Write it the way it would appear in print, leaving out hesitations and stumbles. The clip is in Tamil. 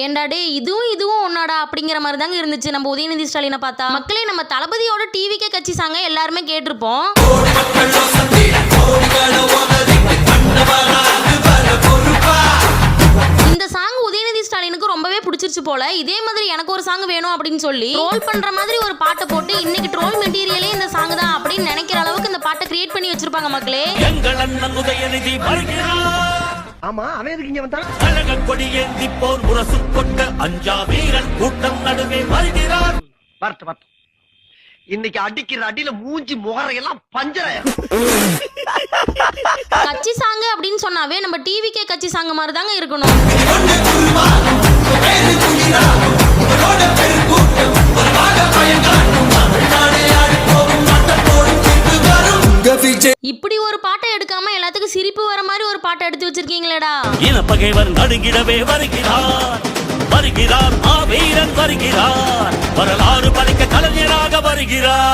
ஏண்டாடே இதுவும் ஒன்னாடா அப்படிங்கிற மாதிரி தாங்க இருந்துச்சு நம்ம உதயநிதி ஸ்டாலினை பார்த்தா. மக்களே, நம்ம தளபதியோட டிவிக்கே கட்சி சாங்க எல்லாருமே கேட்டிருப்போம். இந்த சாங் உதயநிதி ஸ்டாலினுக்கு ரொம்பவே பிடிச்சிருச்சு போல. இதே மாதிரி எனக்கு ஒரு சாங் வேணும் அப்படின்னு சொல்லி ட்ரோல் பண்ற மாதிரி ஒரு பாட்டை போட்டு இன்னைக்கு ட்ரோல் மெட்டீரியலே இந்த சாங் தான் அப்படின்னு நினைக்கிற அளவுக்கு இந்த பாட்டை கிரியேட் பண்ணி வச்சிருப்பாங்க மக்களே. எங்கள் அண்ணன் உதயநிதி வருகிறார். ஆமா, அவன் எதுக்கு இங்க வந்தான்? கழக கொடி ஏந்தி போர் முரசு கொண்ட அஞ்சா வீரன் கூட்டம் நடுவே வருகிறார். வரட்டு இன்னைக்கு அடிக்கிற அடியில மூஞ்சி முகரையெல்லாம் பஞ்சர. கட்சி சாங் அப்படின்னு சொன்னாவே நம்ம டிவிக்கே கட்சி சாங் மாதிரி தாங்க இருக்கணும். இப்படி ஒரு பாட்டை எடுக்காம எல்லாத்துக்கும் சிரிப்பு வர மாதிரி ஒரு பாட்டை எடுத்து வச்சிருக்கீங்களேடா. இனப்பகைவர் நடுங்கிடவே வருகிறார். வருகிறார், வீரன் வருகிறார். வரலாறு பலிக்க கலைஞராக வருகிறார்.